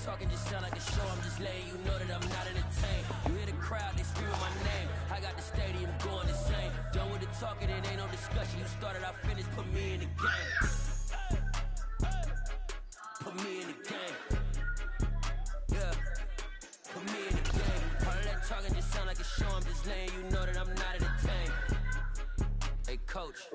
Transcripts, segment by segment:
talking just sound like a show. I'm just letting you know that I'm not entertained. You hear the crowd, they screaming my name. I got the stadium going insane. Done with the talking, it ain't no discussion. You started, I finished, put me in the game. Put me in the game. Yeah. Put me in the game. All of that talking just sound like a show. I'm just letting you know that I'm not entertained. Hey, coach.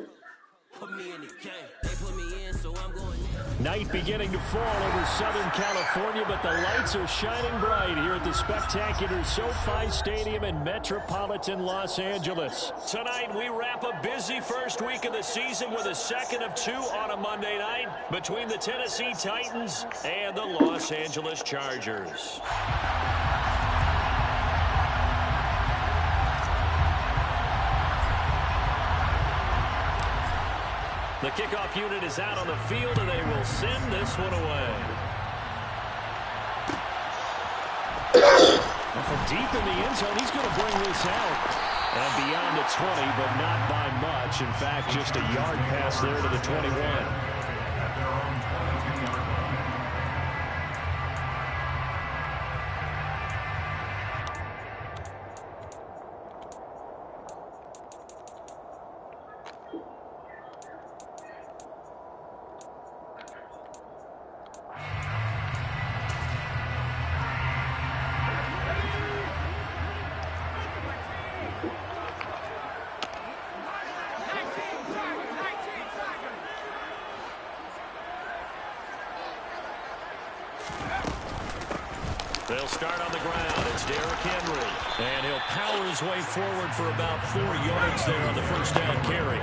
Put me in the game. They put me in, so I'm going in. Night beginning to fall over Southern California, but the lights are shining bright here at the spectacular SoFi Stadium in metropolitan Los Angeles. Tonight, we wrap a busy first week of the season with a second of two on a Monday night between the Tennessee Titans and the Los Angeles Chargers. The kickoff unit is out on the field, and they will send this one away. And from deep in the end zone, he's going to bring this out. And beyond the 20, but not by much. In fact, just a yard pass there to the 21. They'll start on the ground. It's Derrick Henry. And he'll power his way forward for about 4 yards there on the first down carry.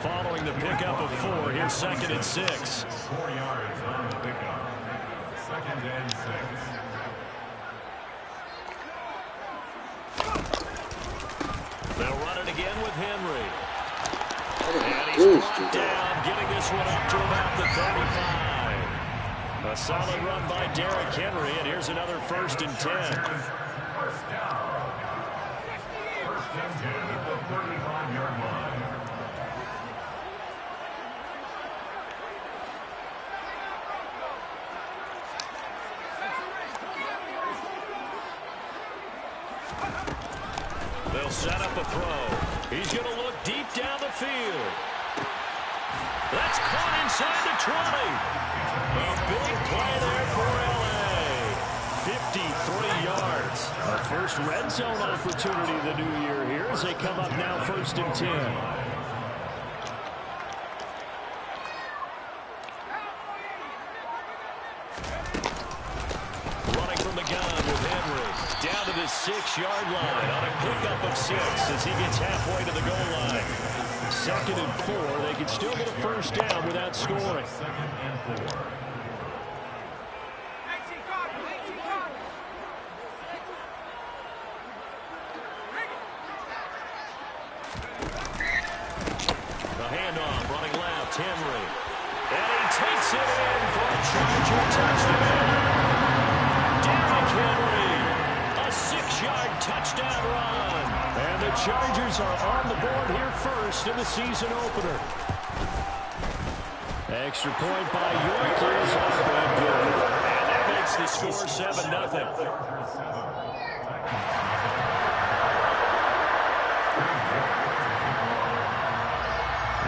Following the pickup of 4, here's 2nd and 6. 4 yards on the pickup. 2nd and 6. They'll run it again with Henry. And he's brought down, getting this one up to about the 35. A solid run by Derrick Henry, and here's another 1st and 10. First down. First and 10 at the 35-yard line. They'll set up a throw. He's going to look deep down the field. That's caught inside the 20. A big play there for L.A. 53 yards. A first red zone opportunity the new year here as they come up now 1st and 10. Running from the gun with Henry. Down to the 6-yard line on a pickup of 6 as he gets halfway to the goal line. 2nd and 4. They can still get a first down without scoring. 2nd and 4. The handoff running left, Henry. And he takes it in for a Charger touchdown. Derrick Henry, a 6-yard touchdown run. And the Chargers are on the board here first in the season opener. Extra point by York is up good. And that makes the score 7-0.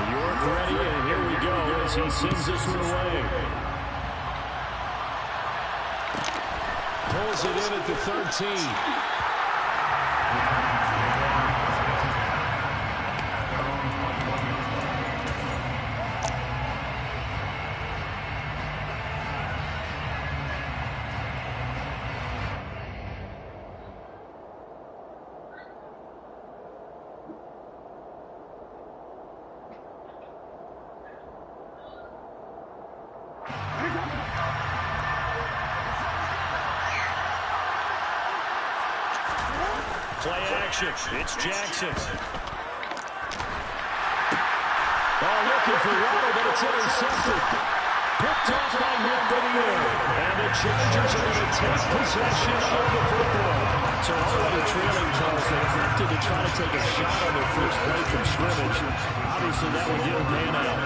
York ready, and here we go as he sends this one away. Pulls it in at the 13. Play action. It's Jackson. Oh, looking for water, but it's intercepted. Picked off by Nick. And the Chargers are going to take possession of the football. So already trailing Charles, they opted to try to take a shot on their first play from scrimmage. Obviously, that one didn't pan out.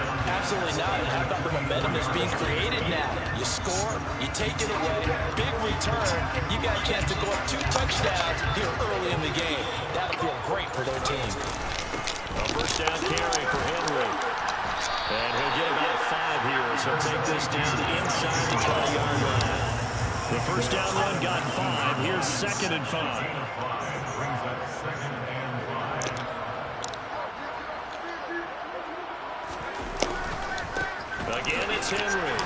Absolutely not. And how about the momentum that's being created now? You score, you take it away, big return. You got a chance to go up 2 touchdowns here early in the game. That'll feel great for their team. A first down carry for Henry. And he'll get about 5 here, so take this down inside the 12-yard line. The first down run got 5. Here's 2nd and 5. Again, it's Henry.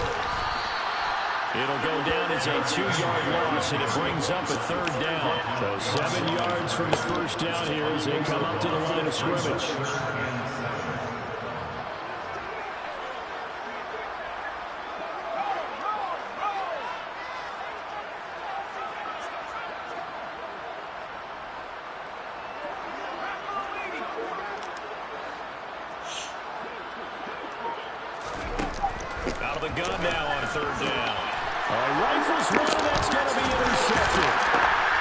It'll go down as a 2-yard loss, and it brings up a 3rd down. So 7 yards from the first down here as they come up to the line of scrimmage. Out of the gun now on 3rd down. Rifles one, that's going to be intercepted.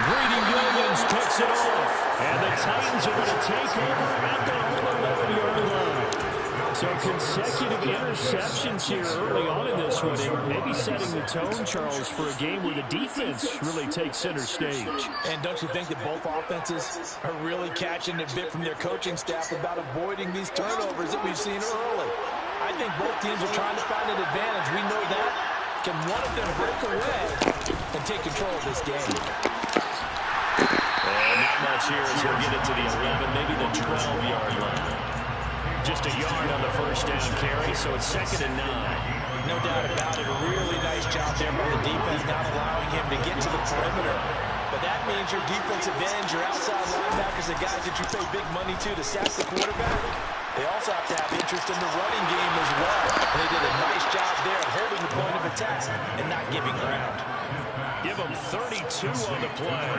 Greedy Williams picks it off. And the Titans are going to take over at their own 11-yard line. So consecutive interceptions here early on in this one, and maybe setting the tone, Charles, for a game where the defense really takes center stage. And don't you think that both offenses are really catching a bit from their coaching staff about avoiding these turnovers that we've seen early? I think both teams are trying to find an advantage. We know that. Can one of them break away and take control of this game? And not much here as he'll get it to the 11, maybe the 12-yard line. Just a yard on the first down carry, so it's 2nd and 9. No doubt about it. A really nice job there by the defense, not allowing him to get to the perimeter. But that means your defensive ends, your outside linebackers, the guys that you pay big money to sack the quarterback, they also have to have interest in the running game as well. And they did a nice job there of holding the point of attack and not giving ground. Give them 32 on the play.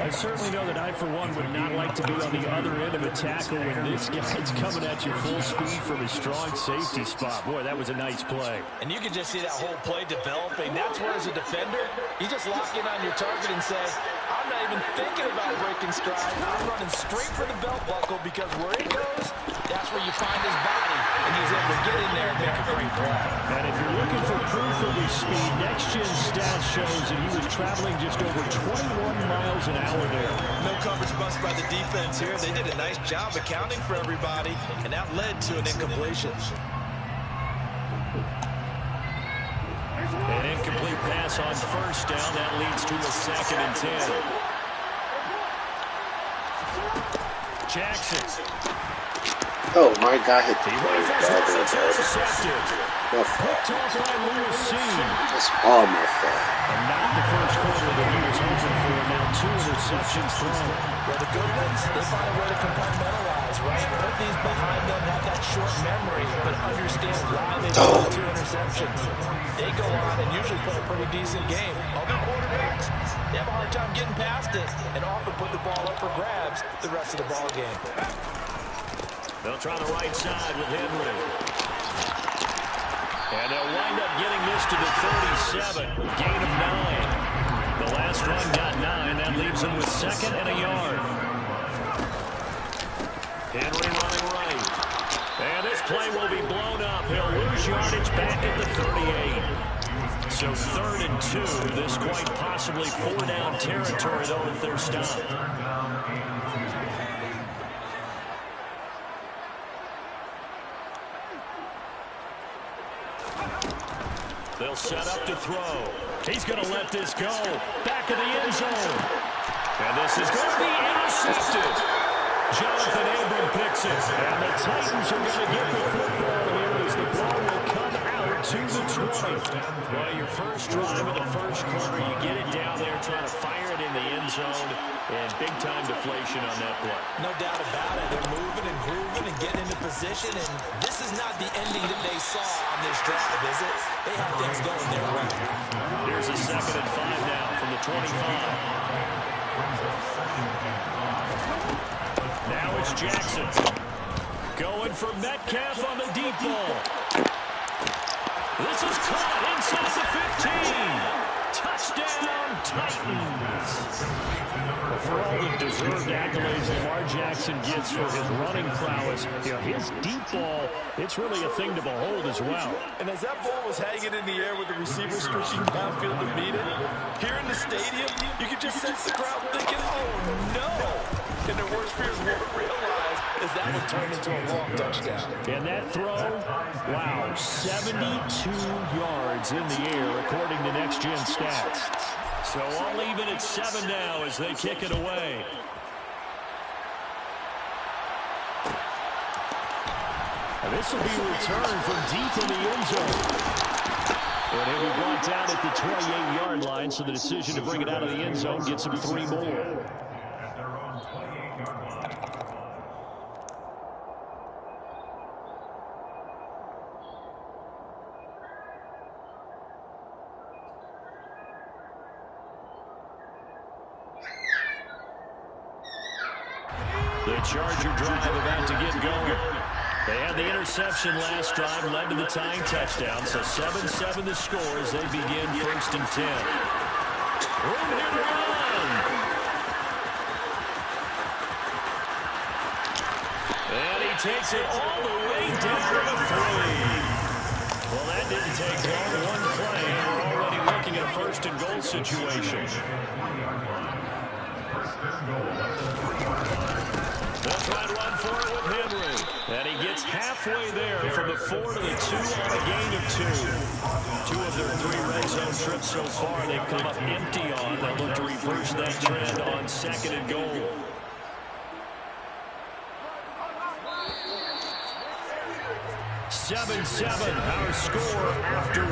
I certainly know that I, for one, would not like to be on the other end of a tackle when this guy's coming at you full speed from a strong safety spot. Boy, that was a nice play. And you can just see that whole play developing. That's where, as a defender, you just lock in on your target and say, I'm not even thinking about breaking stride. I'm running straight for the belt buckle because where it goes, that's where you find his body. And he's able to get in there and make a great play. And if you're looking for proof of his speed, next-gen stats shows that he was traveling just over 21 miles an hour there. No coverage bust by the defense here. They did a nice job accounting for everybody, and that led to an incompletion. An incomplete pass on first down. That leads to a 2nd and 10. Jackson. Oh, my God, hit the intercepted. Picked off by Lewis C. That's all my fault. And not the first quarter that he was hoping for. Now 2 interceptions thrown. Well, the good ones, they find a way to compartmentalize, right? Put these behind them, have that short memory, but understand why they got 2 interceptions. They go on and usually play a pretty decent game. Other quarterbacks, they have a hard time getting past it and often put the ball up for grabs the rest of the ball game. They'll try the right side with Henry. And they'll wind up getting this to the 37. Gain of 9. The last run got 9. That leaves them with 2nd and a yard. Henry running right. And this play will be blown up. He'll lose yardage back at the 38. So 3rd and 2. This quite possibly 4-down territory, though, if they're stopped. They'll set up to throw. He's going to let this go. Back of the end zone. And this is going to be intercepted. Jonathan Abram picks it. And the Titans are going to get the football here as the ball will come out to the 20. Well, your first drive of the first quarter, you get it down there, trying to fire it in the end zone, and big-time deflation on that play. No doubt about it. They're moving and grooving and getting into position, and this is not the ending that they saw on this drive, is it? They have things going their way. Here's a 2nd and 5 now from the 25. Now it's Jackson. Going for Metcalf on the deep ball. This is caught inside the 15. Touchdown, Titans. Well, for all the deserved accolades Lamar Jackson gets for his running prowess, his deep ball, it's really a thing to behold as well. And as that ball was hanging in the air with the receiver stretching downfield to meet it, here in the stadium, you could just sense the crowd thinking, oh, no. And their worst fears won't realize as that would turn into a long touchdown. And that throw, wow, 72 yards in the air, according to Next Gen Stats. So all even at 7 now as they kick it away. And this will be returned from deep in the end zone. And he'll be brought down at the 28-yard line, so the decision to bring it out of the end zone gets him 3 more. The Charger drive about to get going. They had the interception last drive, led to the tying touchdown. So 7-7 the score as they begin 1st and 10. Room here to run. And he takes it all the way down to the 3. Well, that didn't take long. One play, and we're already looking at a 1st and goal situation. They'll try to run for it with Henry. And he gets halfway there from the 4 to the 2 on a gain of 2. 2 of their 3 red zone trips so far they've come up empty on. They'll look to reverse that trend on 2nd and goal. Seven, our score after 1.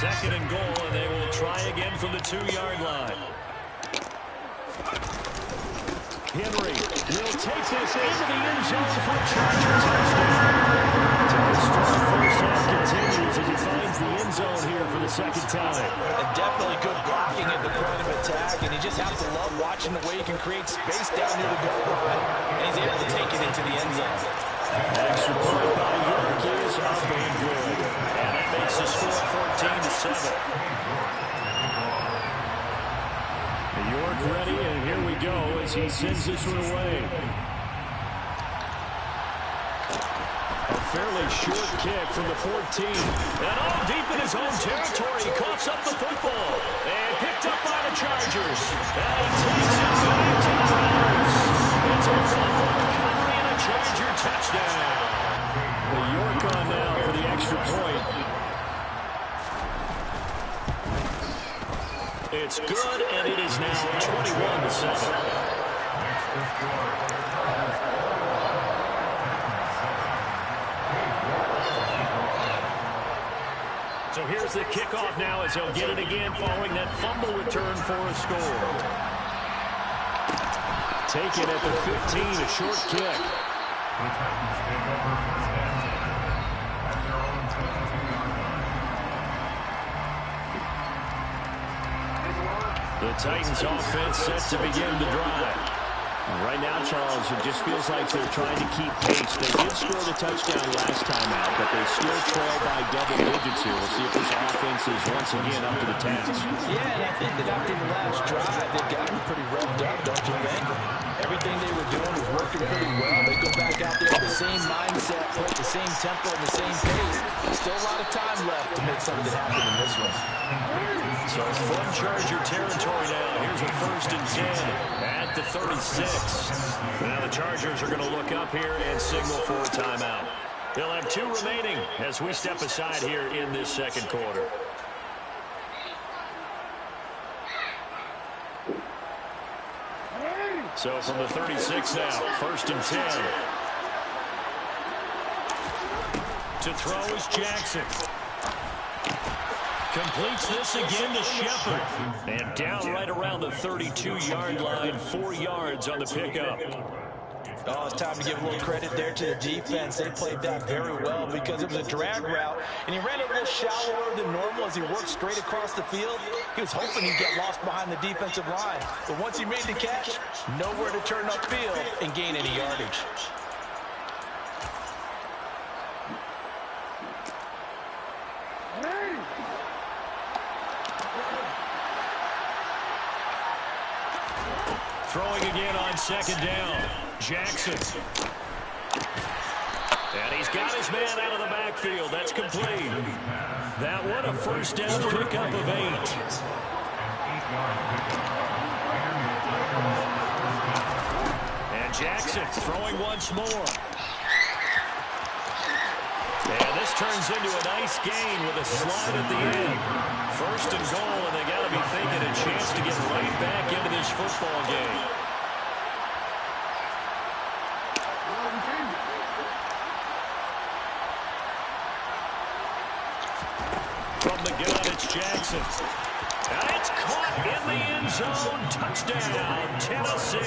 Second and goal, and they will try again from the 2-yard line. Henry will take this into the end zone for a Charger touchdown. Tell's strong first half continues as he finds the end zone here for the 2nd time. And definitely good blocking at the point of attack, and you just have to love watching the way he can create space down near the goal line, and he's able to take it into the end zone. Extra point by York is up and good. And that makes the score 14-7. York ready, and here we go as he sends this one away. A fairly short kick from the 14. And all deep in his own territory, he coughs up the football. And picked up by the Chargers. And he takes it back to the house. It's a fumble recovery and a Charger touchdown. The York on now for the extra point. It's good, and it is now 21-7. So here's the kickoff now as he'll get it again following that fumble return for a score. Taken at the 15, a short kick. The Titans offense set to begin the drive. Right now, Charles, it just feels like they're trying to keep pace. They did score the touchdown last time out, but they still trail by double digits here. We'll see if this offense is once again up to the task. Yeah, and I think that after the last drive, they've gotten pretty revved up, don't you think? Everything they were doing was working pretty well. They go back out there with the same mindset, play at the same tempo and the same pace. Still a lot of time left to make something happen in this one. So from Charger territory now. Here's a 1st and 10 at the 36. Now the Chargers are going to look up here and signal for a timeout. They'll have 2 remaining as we step aside here in this 2nd quarter. So from the 36 now, 1st and 10. To throw is Jackson. Completes this again to Shepard. And down right around the 32-yard line, 4 yards on the pickup. Oh, it's time to give a little credit there to the defense. They played that very well because it was a drag route, and he ran it a little shallower than normal as he worked straight across the field. He was hoping he'd get lost behind the defensive line, but once he made the catch, nowhere to turn upfield and gain any yardage. Throwing again on second down. Jackson. And he's got his man out of the backfield. That's complete. That one a first down pickup of 8. And Jackson throwing once more. And this turns into a nice gain with a slide at the end. First and goal, and they got to be thinking a chance to get right back into this football game. From the gun, it's Jackson. And it's caught in the end zone. Touchdown, Tennessee.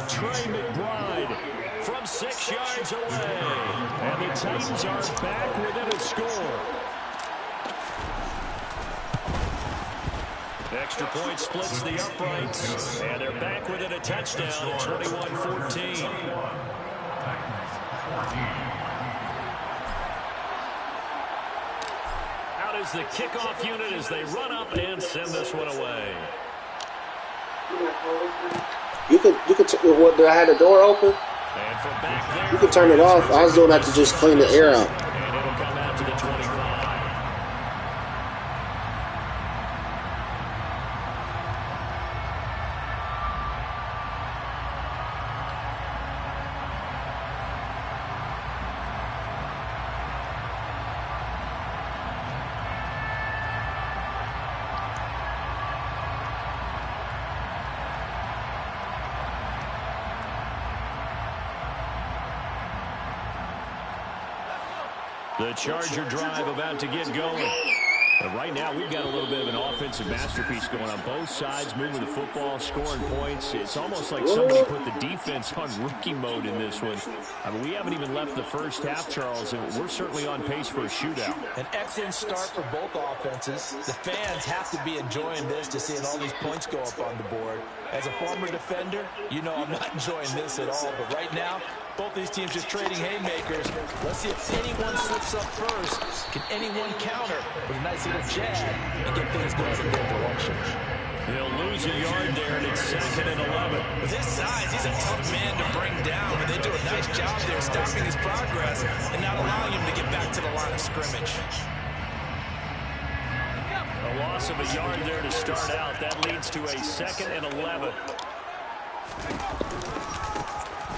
Trey McBride from 6 yards away. And the Titans are back within a score. Extra point splits the uprights. And they're back within a touchdown at 21-14. Out is the kickoff unit as they run up and send this one away. You could. What? Did I have the door open? And from back there, you could turn it off. I was doing that to just clean the air out. And it'll come out to the 25. The Charger drive about to get going. But right now, we've got a little bit of an offensive masterpiece going on both sides, moving the football, scoring points. It's almost like somebody put the defense on rookie mode in this one. I mean, we haven't even left the first half, Charles, and we're certainly on pace for a shootout. An excellent start for both offenses. The fans have to be enjoying this, to seeing all these points go up on the board. As a former defender, you know I'm not enjoying this at all. But right now, both these teams just trading haymakers. Let's see if anyone slips up first. Can anyone counter with a nice little jab and get things going in their direction? He'll lose a yard there, and it's 2nd and 11. With his size, he's a tough man to bring down, but they do a nice job there stopping his progress and not allowing him to get back to the line of scrimmage. A loss of a yard there to start out. That leads to a 2nd and 11.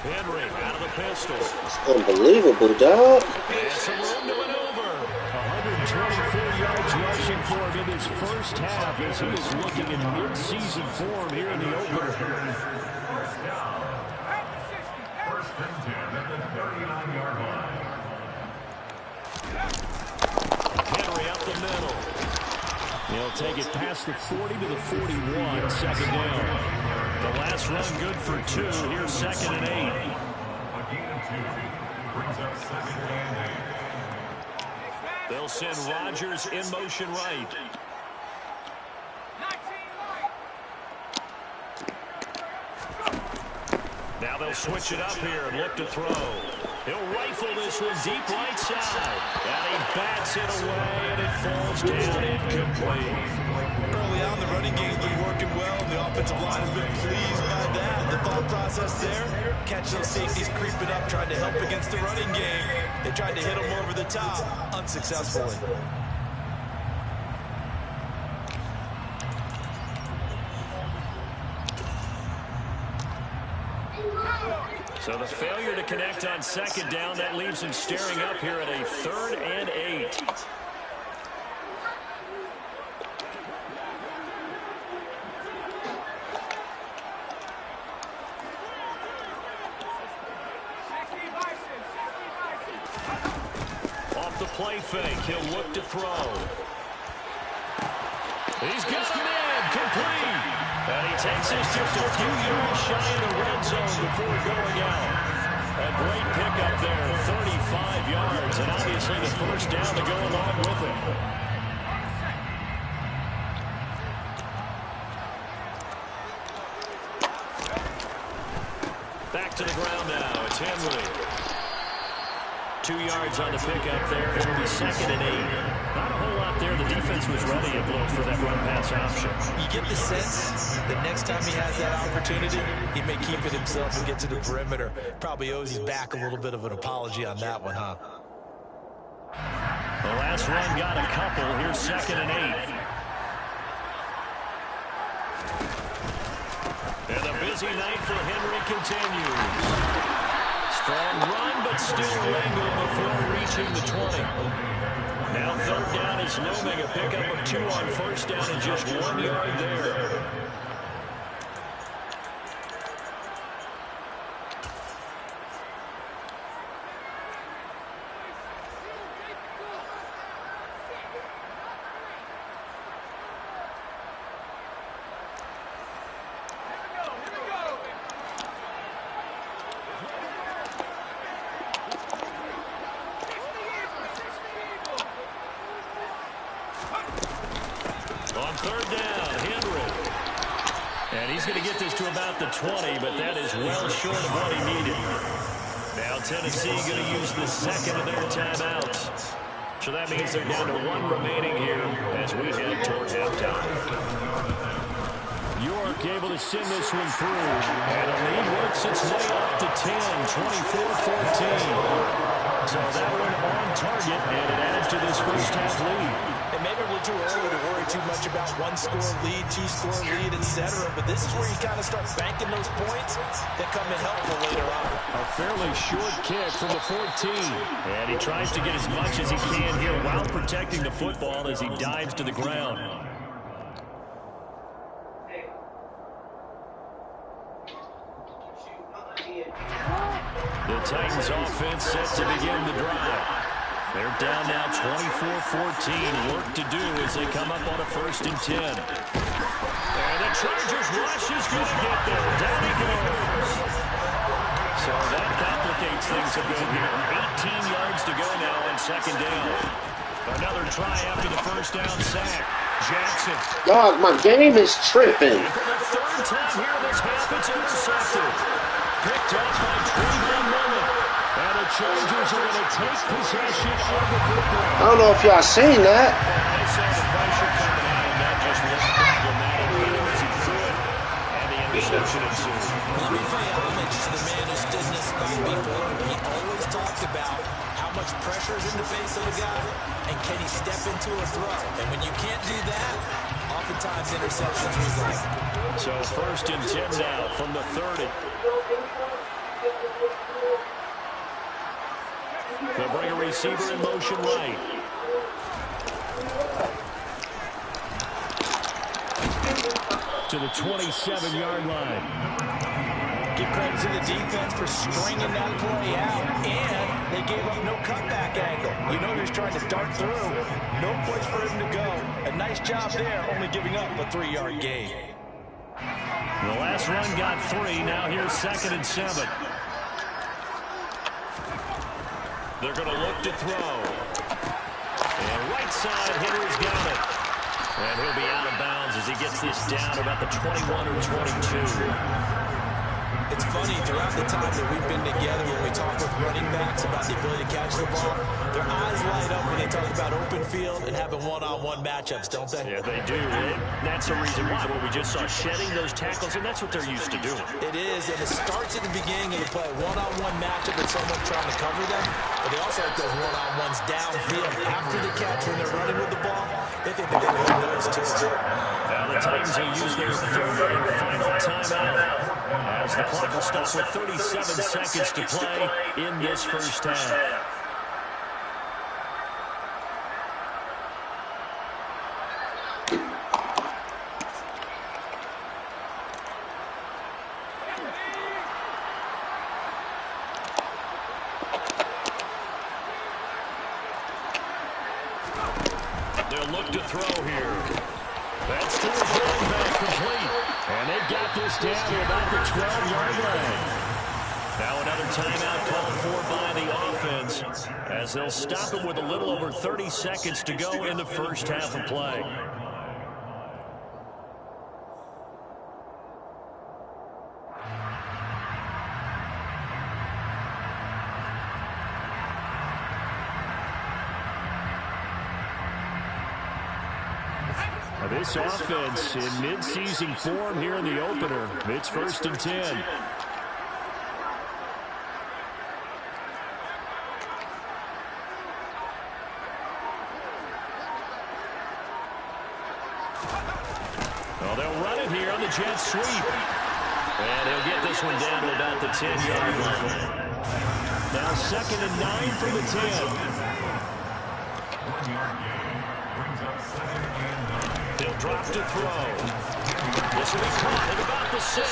Henry out of the pistol. It's unbelievable, dog. And some room to maneuver. 124 yards rushing for him in his first half as he is looking in mid-season form here in the opener. First and 10 at the 39-yard line. Henry up the middle. He'll take it past the 40 to the 41, second down. The last run good for 2. Here's 2nd and 8. A gain of 2 brings up 2nd and 8. They'll send Rodgers in motion right. Now they'll switch it up here and look to throw. He'll rifle this one deep right side. And he bats it away, and it falls down incomplete. Early on, the running game's been working well, and the offensive line has been pleased by that. The thought process there, catch those safeties creeping up, trying to help against the running game. They tried to hit them over the top, unsuccessfully. So the failure to connect on second down, that leaves him staring up here at a 3rd and 8. Off the play fake, he'll look to throw. He's got a man, complete. And he takes us just a few yards shy of the red zone before going out. A great pickup there, 35 yards, and obviously the first down to go along with it. Back to the ground now. It's Henry. 2 yards on the pickup there. It'll be 2nd and 8. Not a whole lot there. The defense was ready, it looked, for that run-pass option. You get the sense that next time he has that opportunity, he may keep it himself and get to the perimeter. Probably owes his back a little bit of an apology on that one, huh? The last run got a couple. Here's 2nd and 8. And the busy night for Henry continues. Strong run, but still wrangled before reaching the 20. Now 3rd down is looming. A pickup of 2 on 1st down and just 1 yard there. On 3rd down, Henry. And he's going to get this to about the 20, but that is well short of what he needed. Now Tennessee going to use the 2nd of their timeouts. So that means they're down to 1 remaining here as we head toward halftime. York able to send this one through. And the lead works its way up to 10, 24-14. So that one on target, and it adds to this first half lead. And maybe we're too early to worry too much about 1-score lead, 2-score lead, etc. But this is where you kind of start banking those points that come in helpful later on. A fairly short kick from the 14. And he tries to get as much as he can here while protecting the football as he dives to the ground. The Titans offense set to begin the drive. They're down now 24-14. Work to do as they come up on a 1st and 10. And the Chargers rush is going to get there. Down he goes. So that complicates things a bit here. 18 yards to go now on 2nd down. Another try after the 1st down sack. Jackson. Dog, my game is tripping. And for the 3rd time here this half, it's intercepted. Picked up by Trayvon Mullen. And the Chargers are going to take possession of the football. I don't know if y'all seen that. I saw the pressure coming out, and that just looked problematic. He knew as he threw it, and the interception ensued. Let me pay homage to the man who stood in this spot before. He always talked about how much pressure is in the face of a guy, and can he step into a throw. And when you can't do that, oftentimes interceptions result. So 1st and 10 now from the 30. They'll bring a receiver in motion right. To the 27-yard line. Give credit to the defense for stringing that play out, and they gave up no cutback angle. You know he's trying to dart through. No place for him to go. A nice job there, only giving up a 3-yard gain. The last run got 3. Now here's 2nd and 7. They're going to look to throw. And right side, Henry's got it. And he'll be out of bounds as he gets this down about the 21 or 22. It's funny, throughout the time that we've been together, when we talk with running backs about the ability to catch the ball, their eyes light up when they talk about open field and having one-on-one matchups, don't they? Yeah, they do. And that's the reason why. What we just saw, shedding those tackles, and that's what they're used to doing. It is, and it starts at the beginning of the play. One-on-one matchup with someone trying to cover them, but they also like those one-on-ones downfield after the catch when they're running with the ball. They think they're going to win those too. Now the Titans will use their 3rd and final timeout as the clock will stop with 37 seconds to play in this first half. They'll look to throw here. That's to his running back, complete. And they've got this down to about the 12-yard line. Now another timeout called for by the offense as they'll stop it with a little over 30 seconds to go in the first half of play. This offense in mid-season form here in the opener. It's 1st and 10. Well, they'll run it here on the jet sweep. And he'll get this one down to about the 10-yard line. Now 2nd and 9 from the 10. 1-yard gain brings up 2nd and 9. He'll drop to throw. This will be caught at about the 6.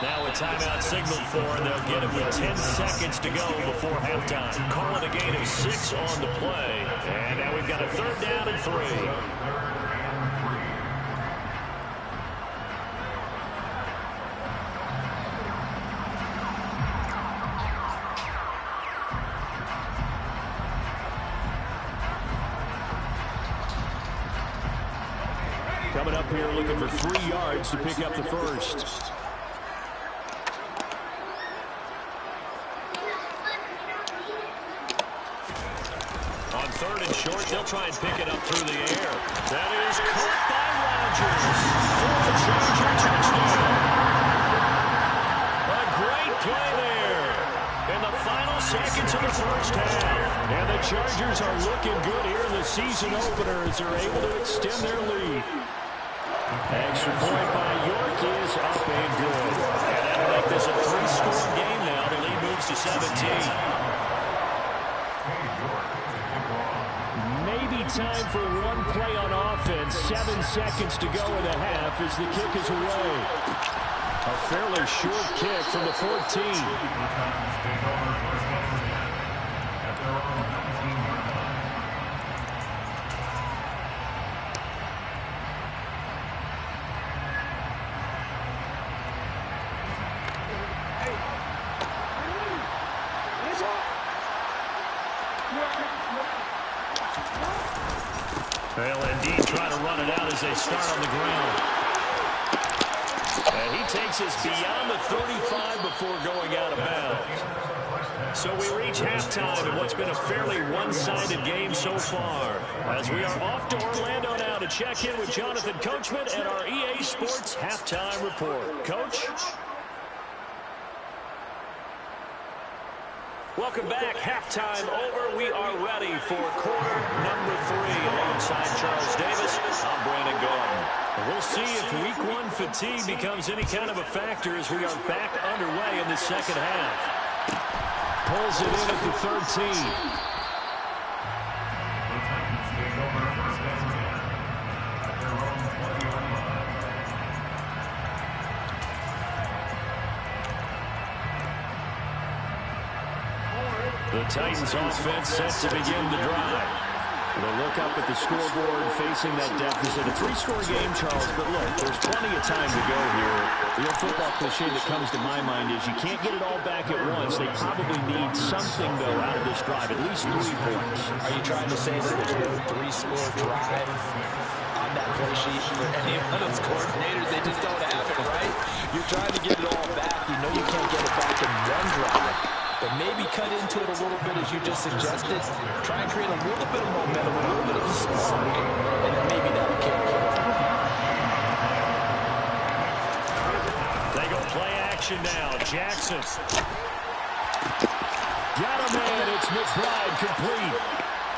Now a timeout signaled for, and they'll get it with 10 seconds to go before halftime. Call it a gain of 6 on the play. And now we've got a 3rd down and 3. Coming up here looking for 3 yards to pick up the first. On 3rd and short, they'll try and pick it up through the air. That is caught by Rodgers for a Charger touchdown. A great play there in the final seconds of the first half. And the Chargers are looking good here in the season opener as they're able to extend their lead. Extra point by York is up and good. And that'll make this a 3-score game now. The lead moves to 17. Maybe time for one play on offense. 7 seconds to go in the half as the kick is away. A fairly short kick from the 14. They'll indeed try to run it out as they start on the ground. And he takes us beyond the 35 before going out of bounds. So we reach halftime in what's been a fairly one-sided game so far. As we are off to Orlando now to check in with Jonathan Coachman and our EA Sports Halftime Report. Coach? Welcome back. Halftime over. We are ready for quarter number 3 alongside Charles Davis. I'm Brandon Gordon. We'll see if week 1 fatigue becomes any kind of a factor as we are back underway in the second half. Pulls it in at the 13. The Titans offense set to begin the drive. They'll look up at the scoreboard facing that deficit. A 3-score game, Charles, but look, there's plenty of time to go here. The old football cliche that comes to my mind is you can't get it all back at once. They probably need something, though, out of this drive, at least 3 points. Are you trying to say that there's no 3-score drive on that play sheet for any of those coordinators? They just don't have it, right? You're trying to get it all back. You know you can't get it back in one drive. But maybe cut into it a little bit as you just suggested. Try and create a little bit of momentum, a little bit of a spark, and then maybe that'll carry it. They go play action now. Jackson. Got a man. It's McBride complete.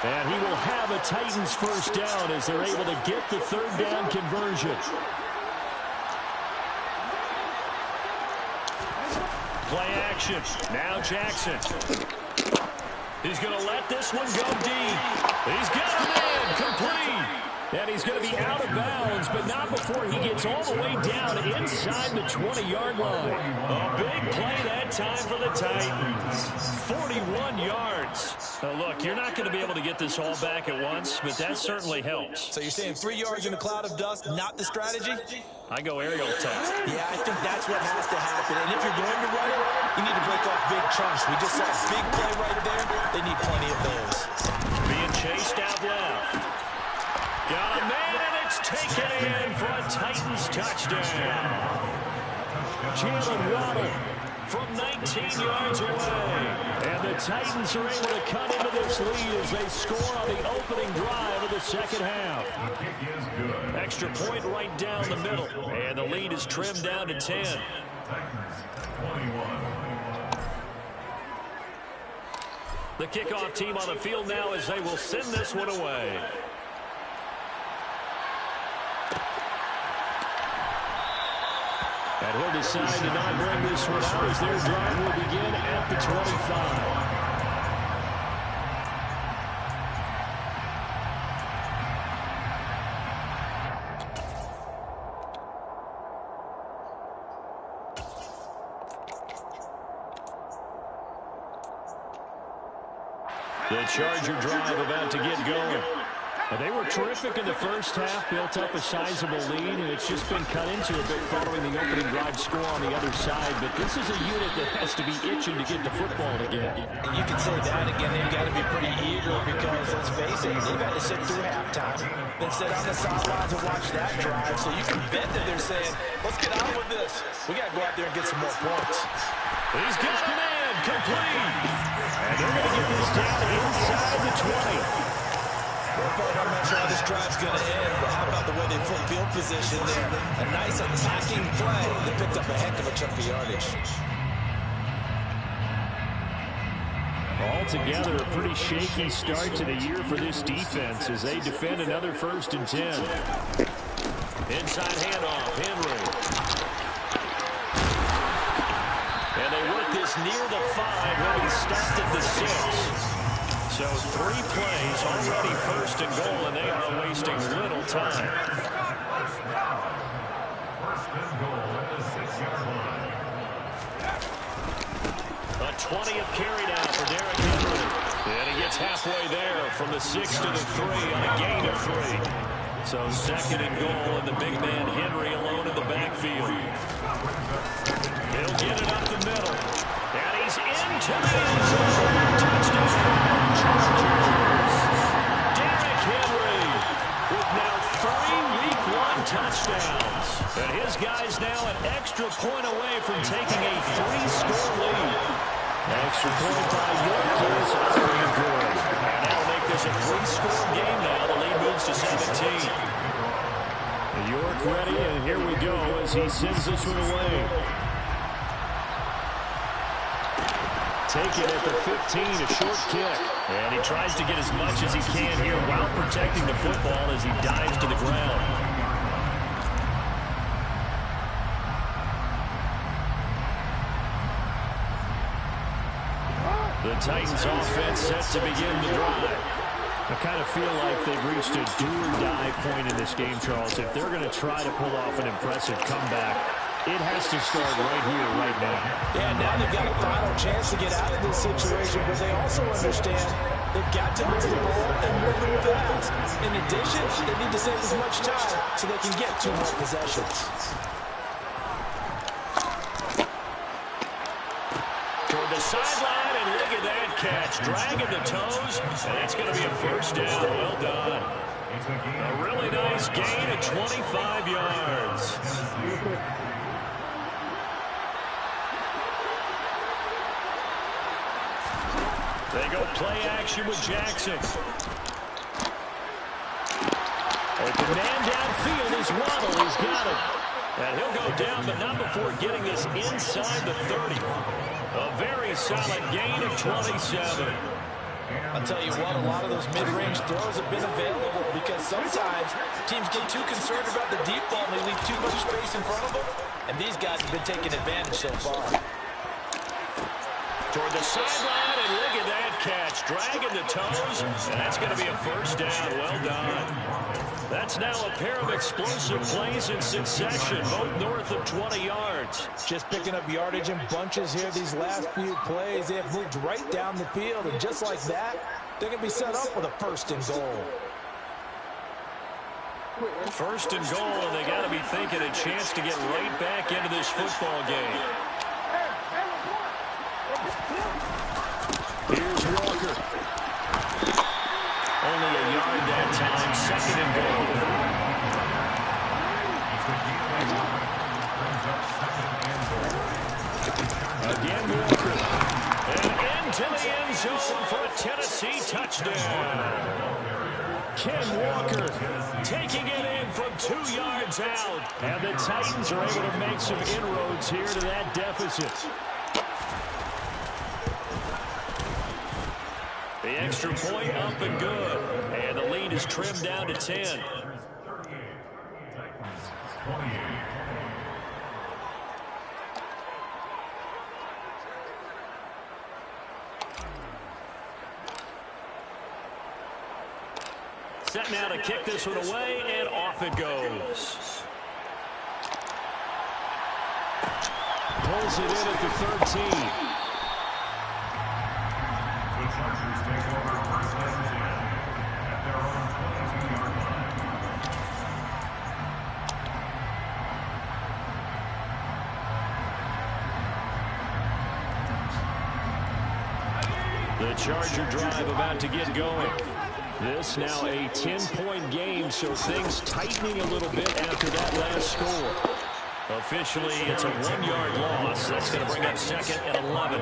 And he will have a Titans first down as they're able to get the 3rd down conversion. Play action. Now Jackson. He's going to let this one go deep. He's got a man complete. And he's going to be out of bounds, but not before he gets all the way down inside the 20-yard line. A big play that time for the Titans. 41 yards. Now, look, you're not going to be able to get this all back at once, but that certainly helps. So you're saying 3 yards in a cloud of dust, not the strategy? I go aerial attack. Yeah, I think that's what has to happen. And if you're going to run it, you need to break off big chunks. We just saw a big play right there. They need plenty of those. Being chased out left. Got a man, and it's taken in for a Titans touchdown. Jalen Waddle from 19 yards away. And the Titans are able to cut into this lead as they score on the opening drive of the second half. Extra point right down the middle. And the lead is trimmed down to 10. The kickoff team on the field now as they will send this one away. And he'll decide to not bring this one out as their drive will begin at the 25. The Charger drive about to get going. They were terrific in the first half, built up a sizable lead, and it's just been cut into a bit following the opening drive score on the other side. But this is a unit that has to be itching to get the football again. And you can say that again. They've got to be pretty eager because, let's face it, they've had to sit through halftime, then sit on the sidelines and watch that drive. So you can bet that they're saying, let's get on with this. We got to go out there and get some more points. He's got a man complete. And they're going to get this down inside the 20. I'm not sure how this drive's going to end, but how about the way they flip field position there? A nice attacking play that picked up a heck of a chunk of yardage. Altogether, a pretty shaky start to the year for this defense as they defend another 1st and 10. Inside handoff, Henry. And they work this near the 5 when he stopped at the 6. So 3 plays, already 1st and goal, and they are wasting little time. A 20th carry down for Derrick Henry. And he gets halfway there from the 6 to the 3 on a gain of 3. So 2nd and goal, and the big man Henry alone in the backfield. He'll get it up the middle. And he's into the end zone. Touchdown. Derrick Henry with now 3 Week 1 touchdowns. And his guys now an extra point away from taking a 3-score lead. Extra point by York is very good. And that'll make this a 3-score game now. The lead moves to 17. York ready, and here we go as he sends this one away. Taken at the 15, a short kick. And he tries to get as much as he can here while protecting the football as he dives to the ground. The Titans offense set to begin the drive. I kind of feel like they've reached a do-or-die point in this game, Charles. If they're going to try to pull off an impressive comeback, it has to start right here, right now. Yeah, now they've got a final chance to get out of this situation, but they also understand they've got to move the ball and move it fast. In addition, they need to save as much time so they can get 2 more possessions. Toward the sideline, and look at that catch. Dragging the toes, and that's going to be a 1st down. Well done. A really nice gain of 25 yards. They go play action with Jackson. Open man downfield is Waddle. He's got it. And he'll go down, but not before getting this inside the 30. A very solid gain of 27. I'll tell you what, a lot of those mid-range throws have been available because sometimes teams get too concerned about the deep ball and they leave too much space in front of them. And these guys have been taking advantage so far. Toward the sideline, and look at that catch, dragging the toes, and that's going to be a first down. Well done. That's now a pair of explosive plays in succession, both north of 20 yards. Just picking up yardage in bunches here these last few plays. They have moved right down the field, and just like that, they're going to be set up with a first and goal. First and goal, and they got to be thinking a chance to get right back into this football game. Here's Walker. Only a yard that time. Second and goal. Again, Walker. And into the end zone for a Tennessee touchdown. Ken Walker taking it in from 2 yards out. And the Titans are able to make some inroads here to that deficit. The extra point up and good. And the lead is trimmed down to 10. Set now to kick this one away, and off it goes. Pulls it in at the 13. The Chargers take over first and 10 at their own 22-yard line. The Charger drive about to get going. This now a 10-point game, so things tightening a little bit after that last score. Officially, it's a 1-yard loss. That's going to bring up second and 11.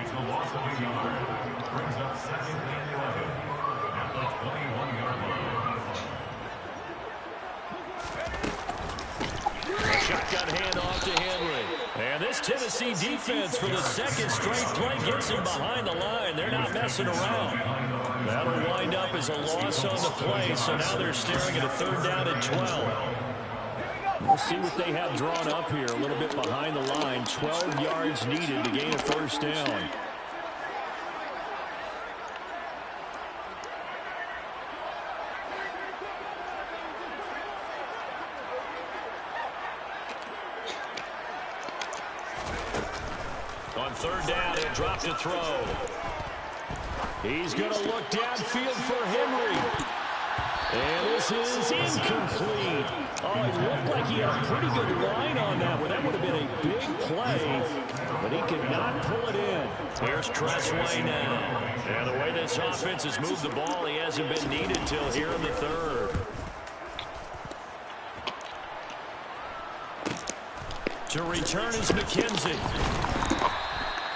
It's a loss of a yard. Brings up second and 11 at the 21-yard line. A shotgun handoff to Henry. And this Tennessee defense for the second straight play gets him behind the line. They're not messing around. That'll wind up as a loss on the play, so now they're staring at a third down and 12. We'll see what they have drawn up here, a little bit behind the line. 12 yards needed to gain a first down. On third down, he'll drop to throw. He's going to look downfield for Henry. And this is incomplete. Oh, it looked like he had a pretty good line on that one. That would have been a big play, but he could not pull it in. Here's Tressway now. And the way this offense has moved the ball, he hasn't been needed till here in the third. To return is McKenzie.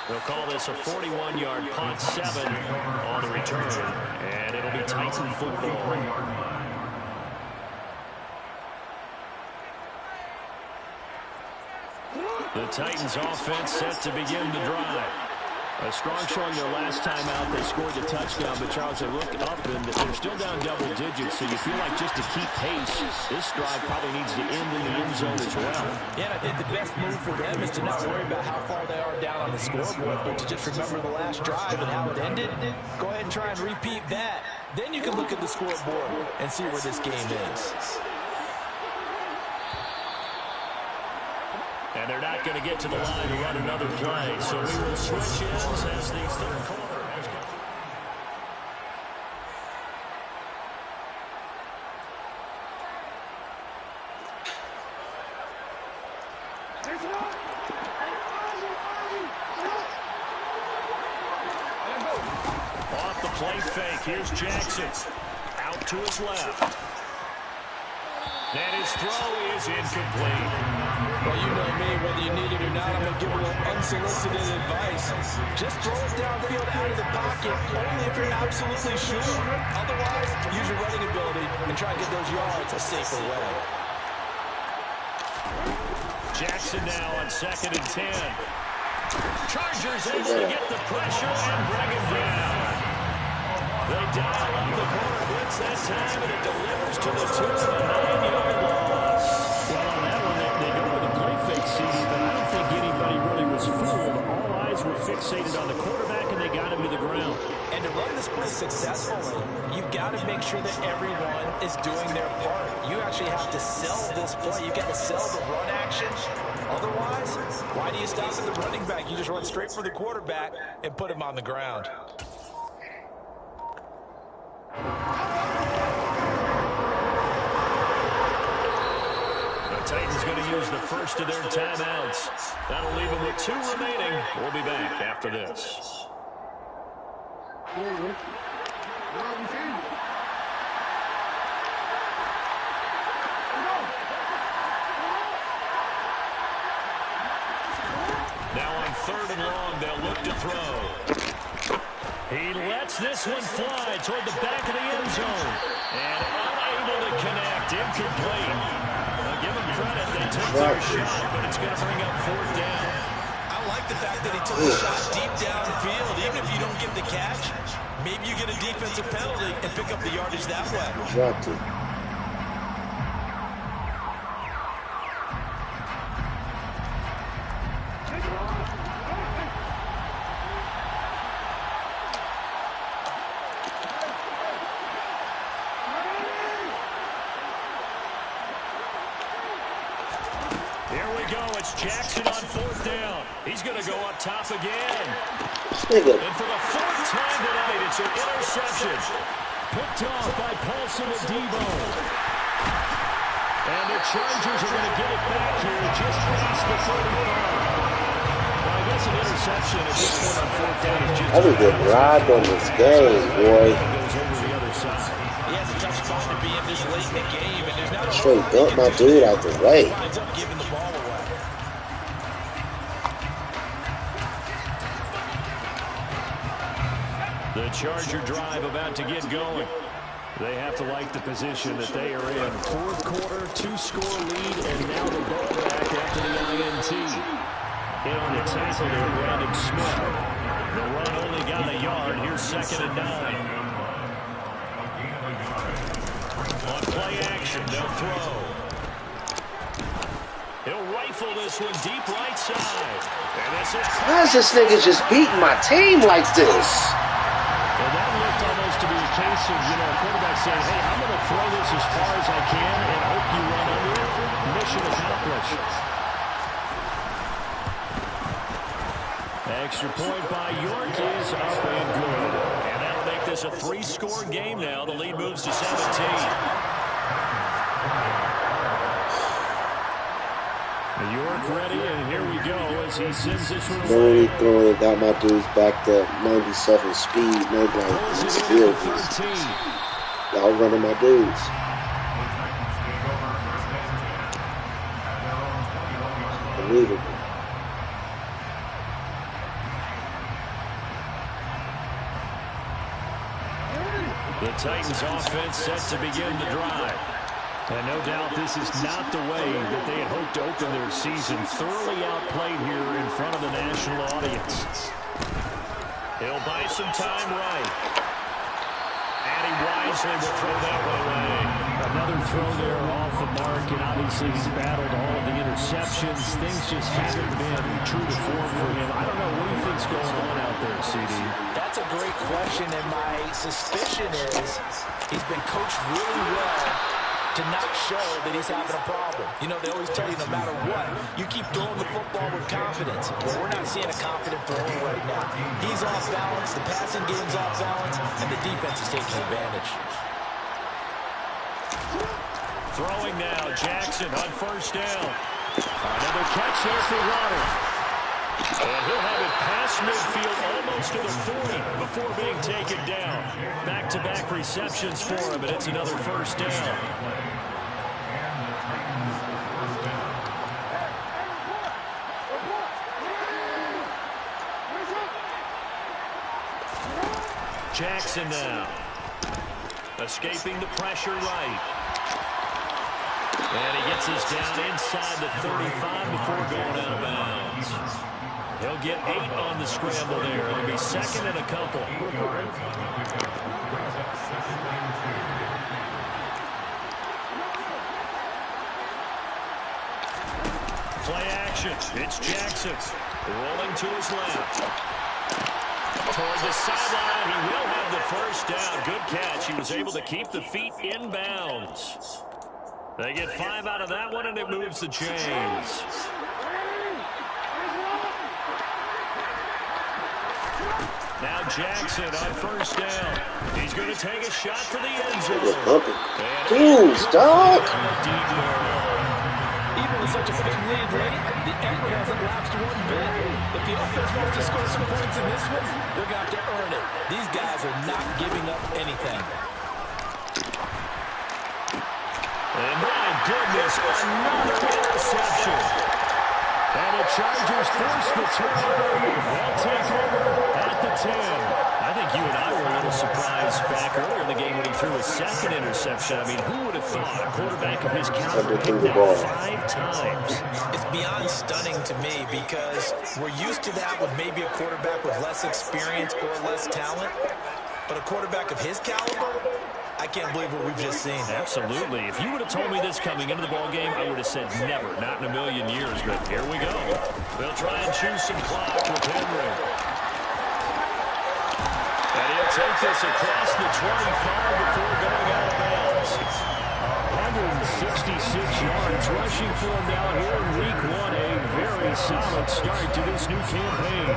They'll call this a 41-yard punt, 7 on the return, and it'll be Titan football. The Titans offense set to begin the drive. A strong showing their last time out. They scored the touchdown, but Charles, they look up and they're still down double digits, so you feel like just to keep pace, this drive probably needs to end in the end zone as well. Yeah, and I think the best move for them is to not worry about how far they are down on the scoreboard, but to just remember the last drive and how it ended. Go ahead and try and repeat that. Then you can look at the scoreboard and see where this game is. And they're not going to get to the line to run another play, so we will switch ends as the third quarter has come. Off the play fake, here's Jackson. Out to his left. And his throw is incomplete. Well, you know me, whether you need it or not, I'm going to give a little unsolicited advice. Just throw it downfield out of the pocket, only if you're absolutely sure. Otherwise, use your running ability and try to get those yards a safer way. Jackson now on 2nd and 10. Chargers able to get the pressure and bring him down. They dial up the corner blitz that time, and it delivers to the 2 of a 9-yard loss. Well, on that one, they go with a play fake, CD, but I don't think anybody really was fooled. All eyes were fixed fixated on the quarterback, and they got him to the ground. And to run this play successfully, you've got to make sure that everyone is doing their part. You actually have to sell this play. You've got to sell the run action. Otherwise, why do you stop at the running back? You just run straight for the quarterback and put him on the ground. The Titans going to use the first of their timeouts. That'll leave them with 2 remaining. We'll be back after this. Now on 3rd and long, they'll look to throw. He lets this one fly toward the back of the end zone. And unable to connect. Incomplete. I'll give them credit. They took their shot, but it's going to bring up 4th down. I like the fact that he took the shot deep downfield. Even if you don't get the catch, maybe you get a defensive penalty and pick up the yardage that way. Dropped it. Here we go. It's Jackson on 4th down. He's going to go up top again. Nigga. And for the 4th time tonight, it's an interception. Picked off by Paulson and Debo. And the Chargers are going to get it back here just past the 35. Well, I guess an interception at this point on 4th down is just... I was getting robbed on this game, boy. Goes over the other side. He has a tough spot to be in this late in the game, and there's not a Straight dumped my dude out the way. winds up giving the ball away. The Charger drive about to get going. They have to like the position that they are in. 4th quarter, 2-score lead, and now the ball back after the INT. In on the tackle there, Brandon Smith. The run only got a yard. Here's 2nd and 9. On play action, they'll throw. He'll rifle this one deep right side. And this is... Why is this nigga just beating my team like this? Well, that looked almost to be a case of, a quarterback saying, hey, I'm going to throw this as far as I can and hope you run under it. Mission accomplished. Extra point by York is up and good. And that'll make this a 3-score game now. The lead moves to 17. York ready, and here we go as he sends this one Literally throwing it, got my dudes back to 97 speed. No, like, it's still y'all running my dudes. Unbelievable. The Titans offense set to begin the drive. And no doubt this is not the way that they had hoped to open their season. Thoroughly outplayed here in front of the national audience. He'll buy some time right. And he wisely will throw that one away. Another throw there off the mark, and obviously he's battled all of the interceptions. Things just haven't been true to form for him. I don't know what you think's going on out there, CD. That's a great question, and my suspicion is he's been coached really well to not show that he's having a problem. They always tell you no matter what, you keep throwing the football with confidence. Well, we're not seeing a confident thrower right now. He's off balance, the passing game's off balance, and the defense is taking advantage. Throwing now, Jackson on 1st down. Another catch there for Water. And he'll have it past midfield almost to the 40 before being taken down. Back-to-back receptions for him, and it's another 1st down. Jackson now. Escaping the pressure right. And he gets us down inside the 35 before going out of bounds. He'll get 8 on the scramble there. It'll be 2nd and a couple. Play action. It's Jackson. Rolling to his left. toward the sideline. He will have the first down. Good catch. He was able to keep the feet in bounds. They get 5 out of that one, and it moves the chains. Now Jackson on first down. He's going to take a shot for the end zone. Dude, stop! Even with such a big lead late, the effort hasn't lapsed one bit. If the offense wants to score some points in this one, they're going to have to earn it. These guys are not giving up anything. And my goodness, another interception. And the Chargers force the turnover. They'll take over at the 10. I think you and I were a little surprised back earlier in the game when he threw his second interception. I mean, who would have thought a quarterback of his caliber picked that 5 times? It's beyond stunning to me because we're used to that with maybe a quarterback with less experience or less talent. But a quarterback of his caliber, I can't believe what we've just seen. Absolutely. If you would have told me this coming into the ballgame, I would have said never, not in a million years. But here we go. They'll try and choose some clock with Henry. And he'll take this across the 25 before going out of bounds. 166 yards rushing for him now here in week 1. A very solid start to this new campaign.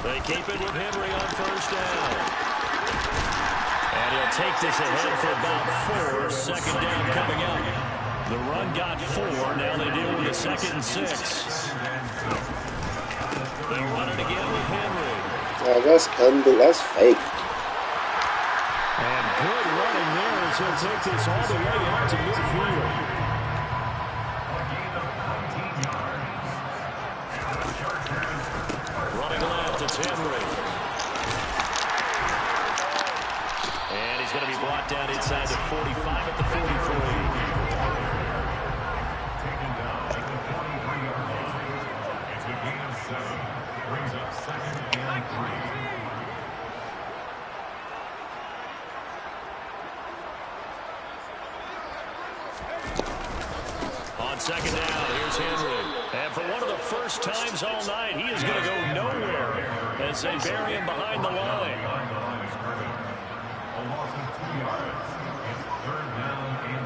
They keep it with Henry on first down. And he'll take this ahead for about 4. Second down coming up. The run got 4. Now they deal with a 2nd and 6. They'll run it again with Henry. Oh, that's fake. And good running there as he'll take this all the way out to midfield. Henry. And he's going to be brought down inside the 45 at the 43. Taken down at the 43-yard line. It's a gain of 7. Brings up 2nd and 3. On second down, here's Henry. And for one of the first times all night, he is going to go nowhere as they bury him behind the line. A loss of 2 yards. It's 3rd down and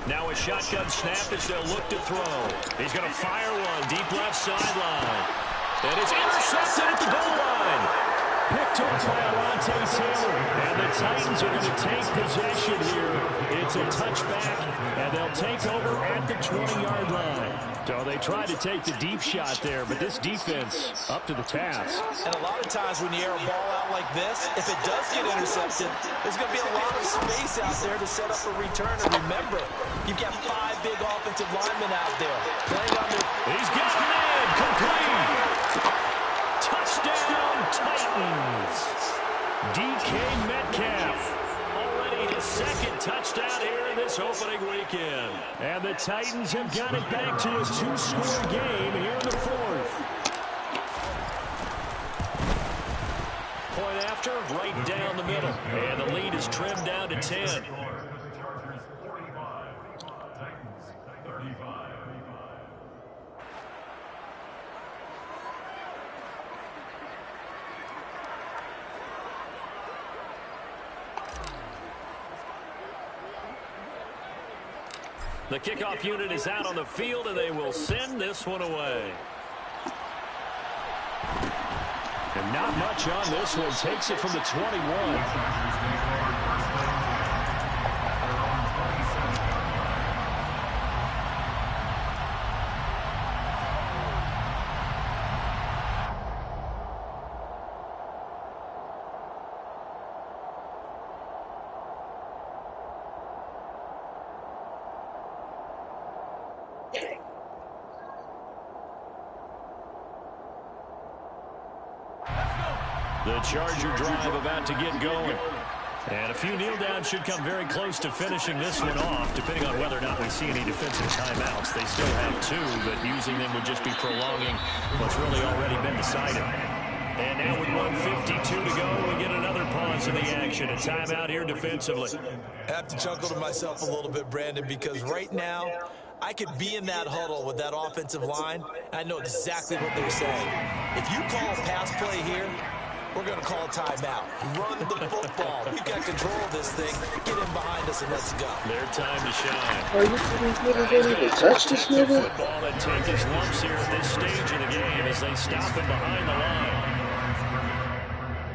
5. Now a shotgun snap as they'll look to throw. He's going to fire one deep left sideline. And it's intercepted at the goal line. Picked up by Alontae Taylor. And the Titans are going to take possession here. It's a touchback, and they'll take over at the 20-yard line. So they tried to take the deep shot there, but this defense up to the task. And a lot of times when you air a ball out like this, if it does get intercepted, there's going to be a lot of space out there to set up a return. And remember, you've got 5 big offensive linemen out there playing on their... He's got it in, complete. Touchdown, Titans. DK Metcalf. Already his 2nd touchdown here in this opening weekend. And the Titans have got it back to a 2-score game here in the 4th. Point after, right down the middle. And the lead is trimmed down to 10. Chargers 45. Titans 35. The kickoff unit is out on the field, and they will send this one away. And not much on this one. Takes it from the 21. The Charger drive about to get going. And a few kneel downs should come very close to finishing this one off, depending on whether or not we see any defensive timeouts. They still have 2, but using them would just be prolonging what's really already been decided. And now with 1:52 to go, we get another pause in the action. A timeout here defensively. I have to chuckle to myself a little bit, Brandon, because right now I could be in that huddle with that offensive line, and I know exactly what they're saying. If you call a pass play here, we're going to call a timeout. Run the football. We've got control of this thing. Get in behind us and let's go. Their time to shine. Are you kidding me? Touch this nigga? Football that take his lumps here at this stage of the game as they stop him behind the line.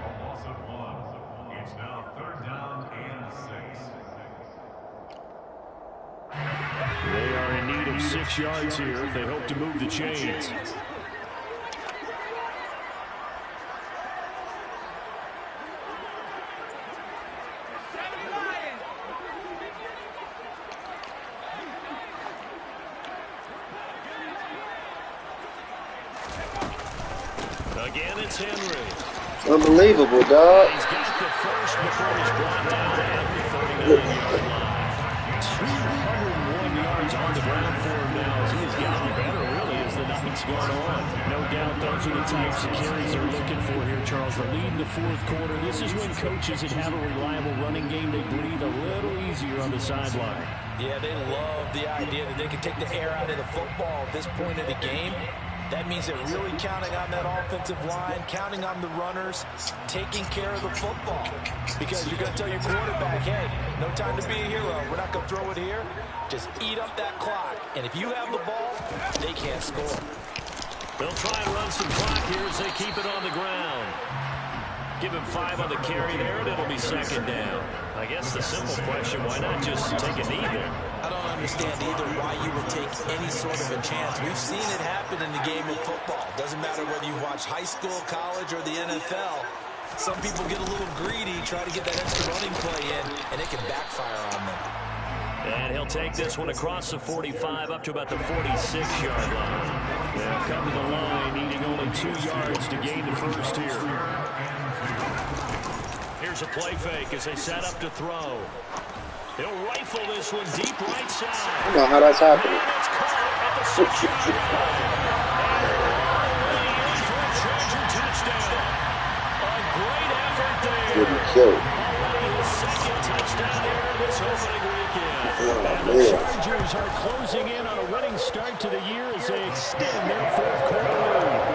A loss of 1. It's now 3rd down and 6. They are in need of 6 yards here if they hope to move the chains. Again, it's Henry. Unbelievable, dog. He's got the first before he's brought down at the 39-yard line. 201 yards on the ground for him now as he has gotten better, really, as the night's gone on. No doubt those are the types of carries they're looking for here, Charles. The lead in the 4th quarter. This is when coaches that have a reliable running game, they breathe a little easier on the sideline. Yeah, they love the idea that they can take the air out of the football at this point of the game. That means they're really counting on that offensive line, counting on the runners, taking care of the football. Because you're going to tell your quarterback, hey, no time to be a hero. We're not going to throw it here. Just eat up that clock. And if you have the ball, they can't score. They'll try and run some clock here as they keep it on the ground. Give him 5 on the carry there, and it'll be 2nd down. I guess the simple question, why not just take a knee there? I don't understand either why you would take any sort of a chance. We've seen it happen in the game of football. Doesn't matter whether you watch high school, college, or the NFL. Some people get a little greedy, try to get that extra running play in, and it can backfire on them. And he'll take this one across the 45 up to about the 46-yard line. They'll come to the line, needing only 2 yards to gain the first here. Here's a play fake as they set up to throw. He'll rifle this one deep right side. I don't know how that's happening. It's caught at the 6-yard line. Touchdown. A great effort there. Getting killed. Already his 2nd touchdown here this opening weekend. And the Chargers are closing in on a winning start to the year as they extend their 4th quarter lead.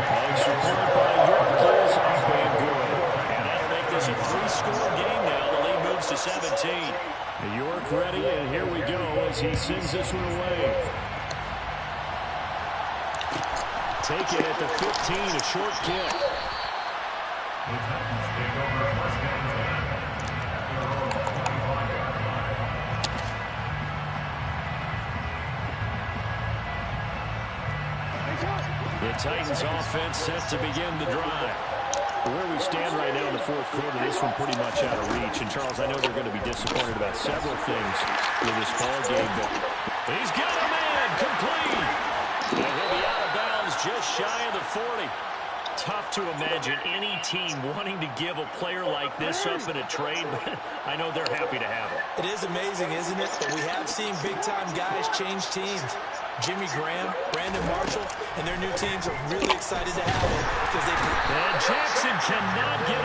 Extra point by York is up and good. And that'll make this a 3-score game now. The lead moves to 17. York ready, and here we go as he sends this one away. Take it at the 15, a short kick. The Titans take over 1st and 10 at their own 25-yard line. The Titans offense set to begin the drive. Where we stand right now in the 4th quarter, this one pretty much out of reach. And, Charles, I know they're going to be disappointed about several things in this ball game, but he's got a man complete. And he'll be out of bounds just shy of the 40. Tough to imagine any team wanting to give a player like this up in a trade, but I know they're happy to have him. It is amazing, isn't it? But we have seen big-time guys change teams. Jimmy Graham, Brandon Marshall, and their new teams are really excited to have him because they can. And Jackson cannot get